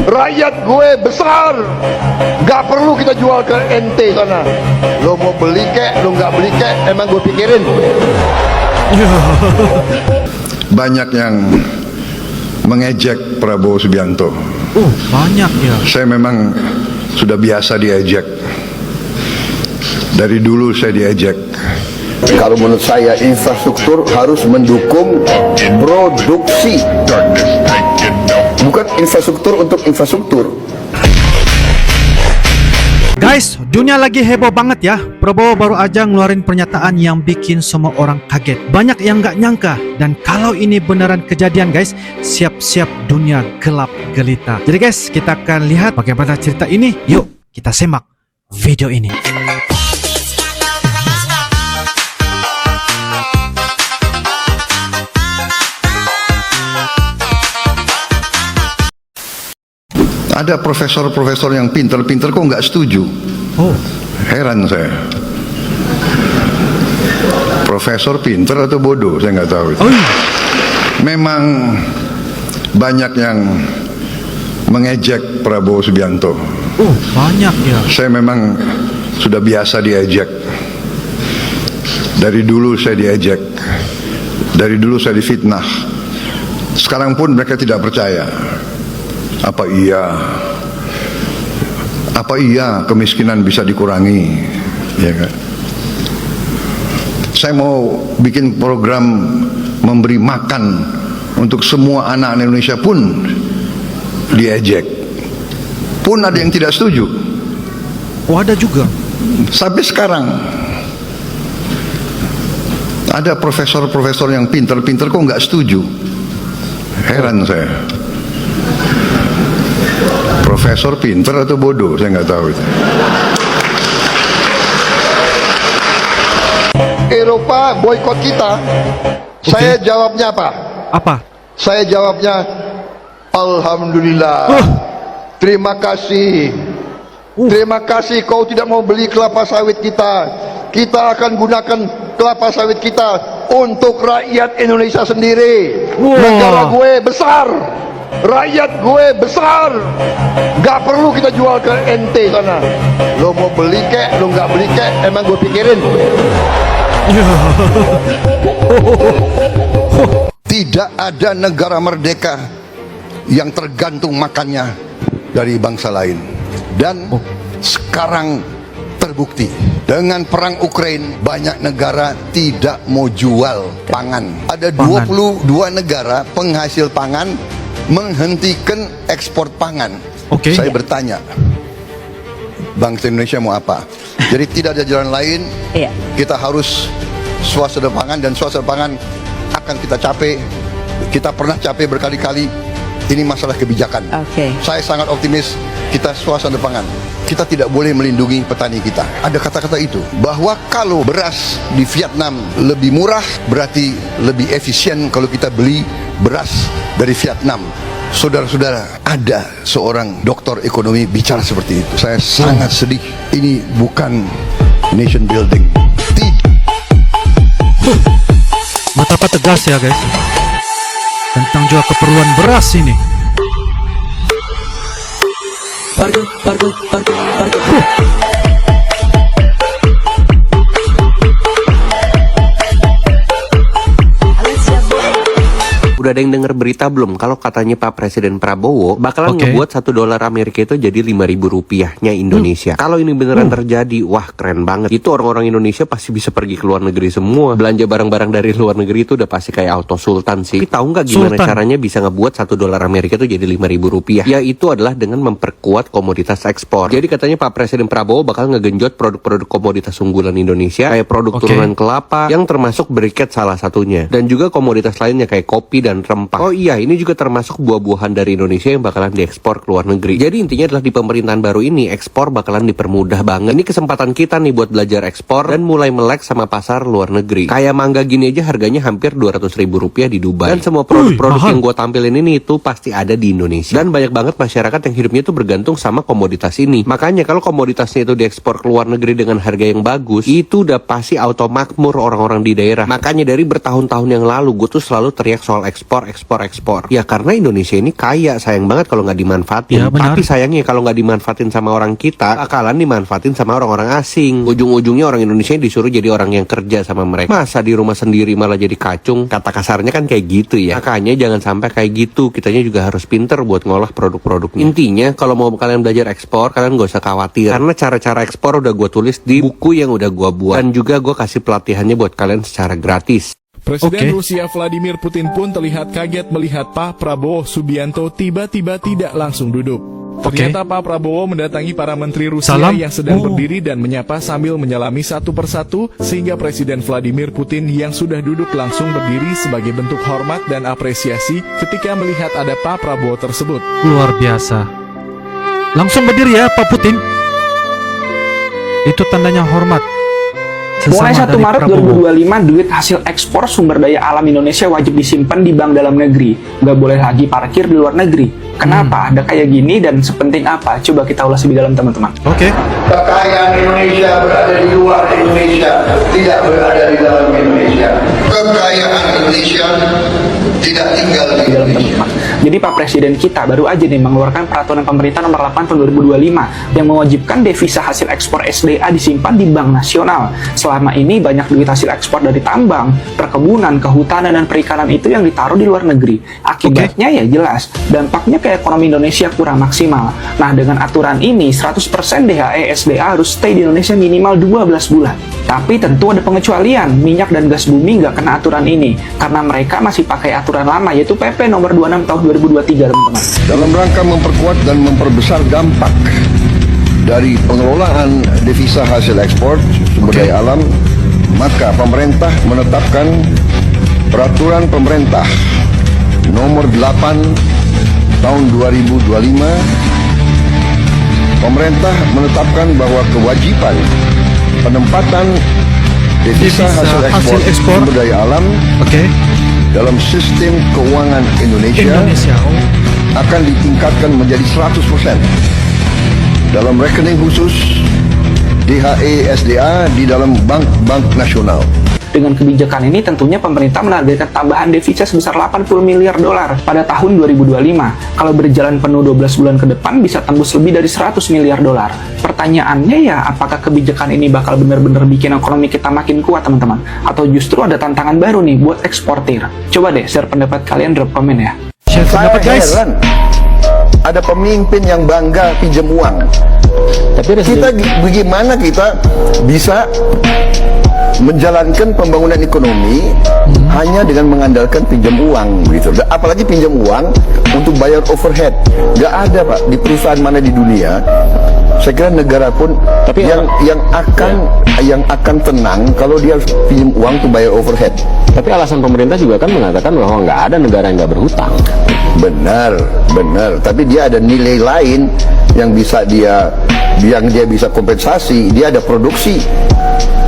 Rakyat gue besar, gak perlu kita jual ke ente sana. Lo mau beli kek, lo gak beli kek, emang gue pikirin. Banyak yang mengejek Prabowo Subianto. Banyak ya. Saya memang sudah biasa diejek. Dari dulu saya diejek. Kalau menurut saya infrastruktur harus mendukung produksi, bukan infrastruktur untuk infrastruktur. Guys, dunia lagi heboh banget ya. Prabowo baru aja ngeluarin pernyataan yang bikin semua orang kaget. Banyak yang gak nyangka. Dan kalau ini beneran kejadian guys, siap-siap dunia gelap gelita. Jadi guys, kita akan lihat bagaimana cerita ini. Yuk, kita simak video ini. Ada profesor-profesor yang pinter-pinter kok nggak setuju. Heran saya. Profesor pinter atau bodoh, saya nggak tahu. Memang banyak yang mengejek Prabowo Subianto. Banyak ya. Saya memang sudah biasa diejek. Dari dulu saya diejek. Dari dulu saya difitnah. Sekarang pun mereka tidak percaya. Apa iya kemiskinan bisa dikurangi, ya kan? Saya mau bikin program memberi makan untuk semua anak Indonesia pun diejek. Pun ada yang tidak setuju. Ada juga. Sampai sekarang ada profesor-profesor yang pinter-pinter kok nggak setuju. Heran saya. Profesor pinter atau bodoh, saya nggak tahu itu. Eropa boykot kita. Saya jawabnya apa? Apa? Saya jawabnya Alhamdulillah. Terima kasih. Terima kasih kau tidak mau beli kelapa sawit kita. Kita akan gunakan kelapa sawit kita untuk rakyat Indonesia sendiri. Negara gue besar. Rakyat gue besar, gak perlu kita jual ke ente sana. Lo mau beli kek, lo gak beli kek, emang gue pikirin. Tidak ada negara merdeka yang tergantung makannya dari bangsa lain. Dan sekarang terbukti dengan perang Ukraina, banyak negara tidak mau jual pangan. Ada 22 negara penghasil pangan menghentikan ekspor pangan. Saya bertanya, bangsa Indonesia mau apa? Jadi tidak ada jalan lain. Kita harus swasembada pangan, dan swasembada pangan akan kita capai. Kita pernah capai berkali-kali. Ini masalah kebijakan. Saya sangat optimis kita swasembada pangan. Kita tidak boleh melindungi petani kita. Ada kata-kata itu bahwa kalau beras di Vietnam lebih murah, berarti lebih efisien kalau kita beli beras dari Vietnam. Saudara-saudara, ada seorang doktor ekonomi bicara seperti itu. Saya sangat sedih. Ini bukan nation building. Betapa tegas ya guys tentang juga keperluan beras ini. Udah ada yang denger berita belum kalau katanya Pak Presiden Prabowo bakalan ngebuat $1 Amerika itu jadi 5.000 rupiahnya Indonesia. Kalau ini beneran terjadi, wah keren banget. Itu orang-orang Indonesia pasti bisa pergi ke luar negeri semua. Belanja barang-barang dari luar negeri itu udah pasti kayak auto sultan sih. Tapi tahu nggak gimana caranya bisa ngebuat $1 Amerika itu jadi 5.000 rupiah? Yaitu adalah dengan memperkuat komoditas ekspor. Jadi katanya Pak Presiden Prabowo bakal ngegenjot produk-produk komoditas unggulan Indonesia kayak produk turunan kelapa yang termasuk briket salah satunya, dan juga komoditas lainnya kayak kopi dan rempah. Oh iya, ini juga termasuk buah-buahan dari Indonesia yang bakalan diekspor ke luar negeri. Jadi intinya adalah di pemerintahan baru ini ekspor bakalan dipermudah banget. Ini kesempatan kita nih buat belajar ekspor dan mulai melek sama pasar luar negeri. Kayak mangga gini aja harganya hampir 200.000 rupiah di Dubai. Dan semua produk-produk yang gue tampilin ini itu pasti ada di Indonesia. Dan banyak banget masyarakat yang hidupnya itu bergantung sama komoditas ini. Makanya kalau komoditasnya itu diekspor ke luar negeri dengan harga yang bagus, itu udah pasti auto makmur orang-orang di daerah. Makanya dari bertahun-tahun yang lalu gue tuh selalu teriak soal ekspor ekspor. Ya karena Indonesia ini kaya, sayang banget kalau nggak dimanfaatin. Ya, benar. Tapi sayangnya kalau nggak dimanfaatin sama orang kita, bakalan dimanfaatin sama orang-orang asing. Ujung-ujungnya orang Indonesia disuruh jadi orang yang kerja sama mereka. Masa di rumah sendiri malah jadi kacung? Kata kasarnya kan kayak gitu ya. Makanya jangan sampai kayak gitu. Kitanya juga harus pinter buat ngolah produk-produknya. Intinya kalau mau kalian belajar ekspor, kalian gak usah khawatir. Karena cara-cara ekspor udah gue tulis di buku yang udah gue buat. Dan juga gue kasih pelatihannya buat kalian secara gratis. Presiden Rusia Vladimir Putin pun terlihat kaget melihat Pak Prabowo Subianto tiba-tiba tidak langsung duduk. Ternyata Pak Prabowo mendatangi para menteri Rusia yang sedang berdiri dan menyapa sambil menyalami satu persatu, sehingga Presiden Vladimir Putin yang sudah duduk langsung berdiri sebagai bentuk hormat dan apresiasi ketika melihat ada Pak Prabowo tersebut. Luar biasa. Langsung berdiri ya Pak Putin. Itu tandanya hormat. Mulai 1 dari Maret Prabowo. 2025, duit hasil ekspor sumber daya alam Indonesia wajib disimpan di bank dalam negeri. Nggak boleh lagi parkir di luar negeri. Kenapa? Ada kayak gini dan sepenting apa? Coba kita ulas lebih dalam, teman-teman. Oke. Kekayaan Indonesia berada di luar Indonesia, tidak berada di dalam Indonesia. Kekayaan Indonesia tidak tinggal di Indonesia. Jadi Pak Presiden kita baru aja nih mengeluarkan peraturan pemerintah nomor 8 tahun 2025 yang mewajibkan devisa hasil ekspor SDA disimpan di Bank Nasional. Selama ini banyak duit hasil ekspor dari tambang, perkebunan, kehutanan, dan perikanan itu yang ditaruh di luar negeri. Akibatnya ya jelas, dampaknya ke ekonomi Indonesia kurang maksimal. Nah, dengan aturan ini 100% DHE SDA harus stay di Indonesia minimal 12 bulan. Tapi tentu ada pengecualian, minyak dan gas bumi nggak kena aturan ini karena mereka masih pakai aturan lama, yaitu PP nomor 26 tahun 2023, teman-teman. Dalam rangka memperkuat dan memperbesar dampak dari pengelolaan devisa hasil ekspor sumber daya alam, maka pemerintah menetapkan peraturan pemerintah nomor 8 tahun 2025. Pemerintah menetapkan bahwa kewajiban penempatan devisa hasil ekspor sumber daya alam dalam sistem keuangan Indonesia akan ditingkatkan menjadi 100% dalam rekening khusus DHE SDA di dalam bank-bank nasional. Dengan kebijakan ini tentunya pemerintah menargetkan tambahan devisa sebesar 80 miliar dolar pada tahun 2025. Kalau berjalan penuh 12 bulan ke depan bisa tembus lebih dari 100 miliar dolar. Pertanyaannya ya, apakah kebijakan ini bakal benar-benar bikin ekonomi kita makin kuat, teman-teman? Atau justru ada tantangan baru nih buat eksportir? Coba deh share pendapat kalian, drop komen ya. Share pendapat guys. Heran ada pemimpin yang bangga pinjam uang. Tapi kita bagaimana kita bisa menjalankan pembangunan ekonomi hanya dengan mengandalkan pinjam uang gitu. Apalagi pinjam uang untuk bayar overhead. Nggak ada Pak di perusahaan mana di dunia. Saya kira negara pun yang akan tenang kalau dia harus pinjam uang untuk bayar overhead. Tapi alasan pemerintah juga kan mengatakan bahwa nggak ada negara yang nggak berhutang. Benar. Tapi dia ada nilai lain yang dia bisa kompensasi. Dia ada produksi.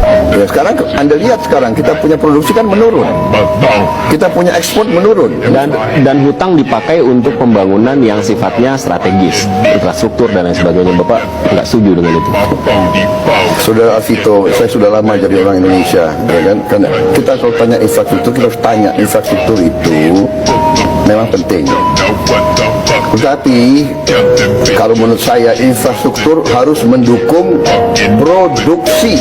Ya, sekarang Anda lihat sekarang kita punya produksi kan menurun, kita punya ekspor menurun, dan hutang dipakai untuk pembangunan yang sifatnya strategis, infrastruktur dan lain sebagainya. Bapak nggak setuju dengan itu? Saudara Alvito, saya sudah lama jadi orang Indonesia, ya kan? Karena kita kalau tanya infrastruktur, kita harus tanya infrastruktur itu memang penting. Tetapi kalau menurut saya infrastruktur harus mendukung produksi,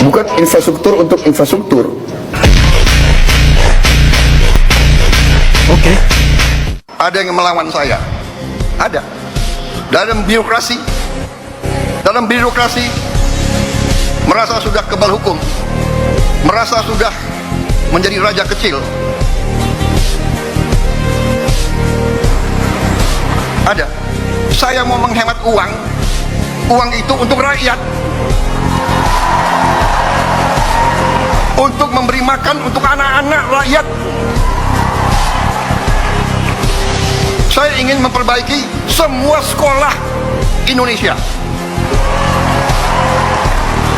bukan infrastruktur untuk infrastruktur. Oke. Ada yang melawan saya, ada dalam birokrasi merasa sudah kebal hukum, merasa sudah menjadi raja kecil. Ada. Saya mau menghemat uang itu untuk rakyat, untuk memberi makan untuk anak-anak rakyat. Saya ingin memperbaiki semua sekolah Indonesia.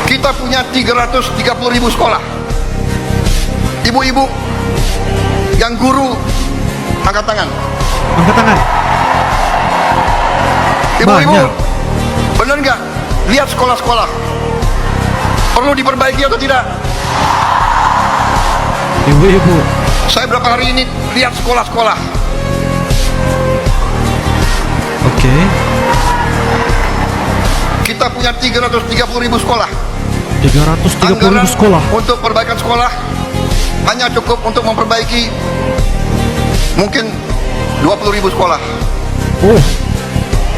Kita punya 330.000 sekolah. Ibu-ibu yang guru, angkat tangan. Angkat tangan. Ibu-ibu, Banyak. benar nggak? Lihat sekolah-sekolah. Perlu diperbaiki atau tidak? Ibu-ibu. Saya berapa hari ini lihat sekolah-sekolah. Oke. Kita punya 330.000 sekolah. 330.000 sekolah. Untuk perbaikan sekolah hanya cukup untuk memperbaiki mungkin 20.000 sekolah. Oh,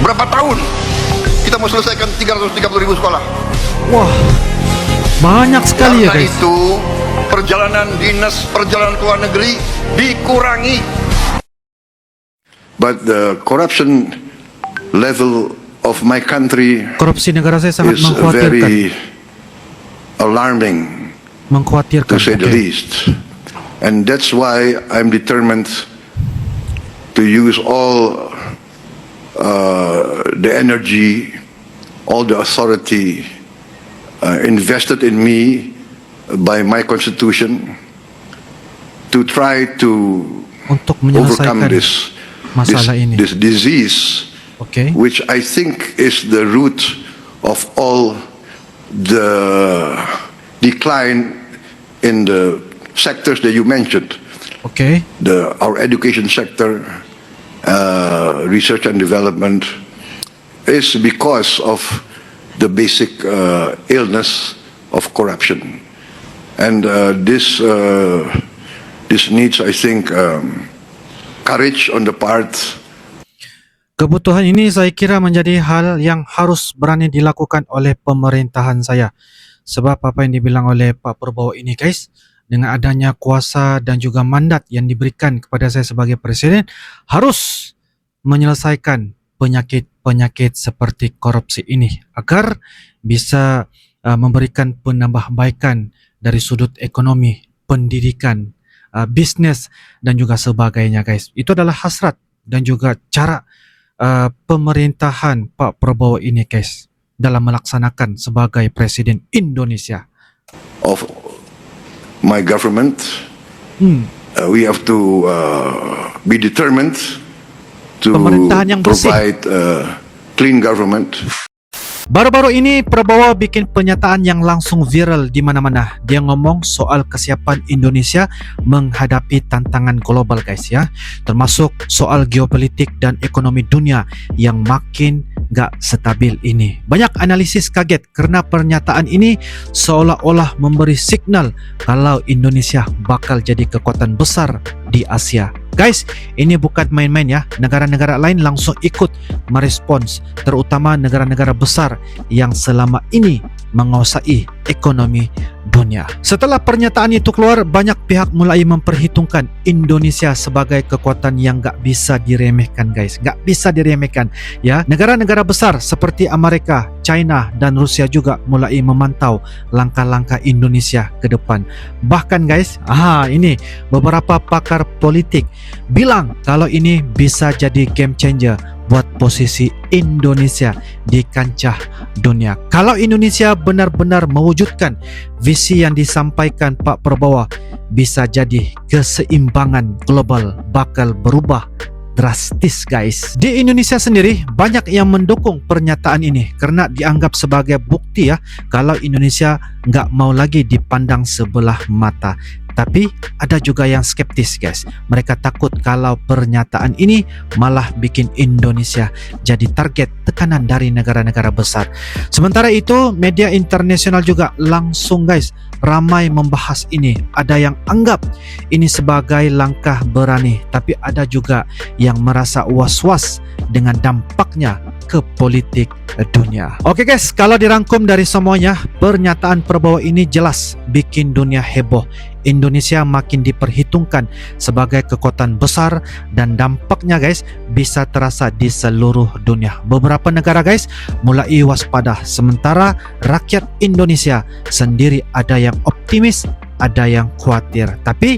Berapa tahun kita mau selesaikan 330.000 sekolah? wah. Banyak sekali ya, Karena guys. itu perjalanan dinas, perjalanan ke luar negeri dikurangi. But the corruption level of my country Korupsi negara saya sangat is mengkhawatirkan. very alarming, Mengkhawatirkan. to say the Oke. least. And that's why I'm determined to use all the energy, all the authority invested in me by my constitution to try to Untuk overcome menyelesaikan masalah ini. this disease, Oke. which I think is the root of all the decline in the sectors that you mentioned, Oke. our education sector, research and development, is because of the basic illness of corruption. And this needs, I think, courage on the part. Kebutuhan ini saya kira menjadi hal yang harus berani dilakukan oleh pemerintahan saya. Sebab apa yang dibilang oleh Pak Prabowo ini, guys, dengan adanya kuasa dan juga mandat yang diberikan kepada saya sebagai presiden, harus menyelesaikan penyakit-penyakit seperti korupsi ini agar bisa memberikan penambahbaikan dari sudut ekonomi, pendidikan, bisnes dan juga sebagainya, guys. Itu adalah hasrat dan juga cara pemerintahan Pak Prabowo ini, guys, dalam melaksanakan sebagai presiden Indonesia. Of my government, we have to be determined to Pemerintahan yang bersih. provide clean government. Baru-baru ini Prabowo bikin pernyataan yang langsung viral di mana-mana. Dia ngomong soal kesiapan Indonesia menghadapi tantangan global, guys, ya. Termasuk soal geopolitik dan ekonomi dunia yang makin gak stabil ini. Banyak analisis kaget karena pernyataan ini seolah-olah memberi signal kalau Indonesia bakal jadi kekuatan besar di Asia. Guys, ini bukan main-main ya. Negara-negara lain langsung ikut merespons, terutama negara-negara besar yang selama ini menguasai ekonomi dunia. Setelah pernyataan itu keluar, banyak pihak mulai memperhitungkan Indonesia sebagai kekuatan yang gak bisa diremehkan, guys. Gak bisa diremehkan, ya. Negara-negara besar seperti Amerika, China dan Rusia juga mulai memantau langkah-langkah Indonesia ke depan. Bahkan, guys, ini beberapa pakar politik bilang kalau ini bisa jadi game changer buat posisi Indonesia di kancah dunia. Kalau Indonesia benar-benar mewujudkan visi yang disampaikan Pak Prabowo, bisa jadi keseimbangan global bakal berubah drastis, guys. Di Indonesia sendiri banyak yang mendukung pernyataan ini karena dianggap sebagai bukti ya kalau Indonesia nggak mau lagi dipandang sebelah mata. Tapi ada juga yang skeptis, guys. Mereka takut kalau pernyataan ini malah bikin Indonesia jadi target tekanan dari negara-negara besar. Sementara itu, media internasional juga langsung, guys, ramai membahas ini. Ada yang anggap ini sebagai langkah berani, tapi ada juga yang merasa was-was dengan dampaknya ke politik dunia. Oke, guys, kalau dirangkum dari semuanya, pernyataan Prabowo ini jelas bikin dunia heboh. Indonesia makin diperhitungkan sebagai kekuatan besar dan dampaknya, guys, bisa terasa di seluruh dunia. Beberapa negara, guys, mulai waspada, sementara rakyat Indonesia sendiri ada yang optimis, ada yang khawatir. Tapi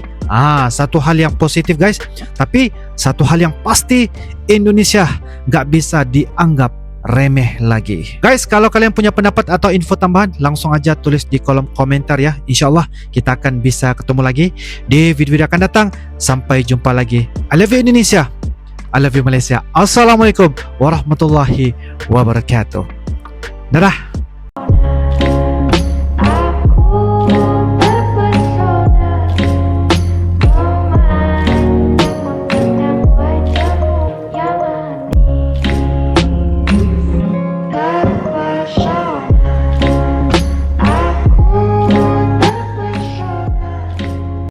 satu hal yang positif, guys, tapi satu hal yang pasti, Indonesia gak bisa dianggap remeh lagi. Guys, kalau kalian punya pendapat atau info tambahan, langsung aja tulis di kolom komentar ya. InsyaAllah kita akan bisa ketemu lagi di video-video akan datang. Sampai jumpa lagi. I love you Indonesia, I love you Malaysia. Assalamualaikum warahmatullahi wabarakatuh. Dadah.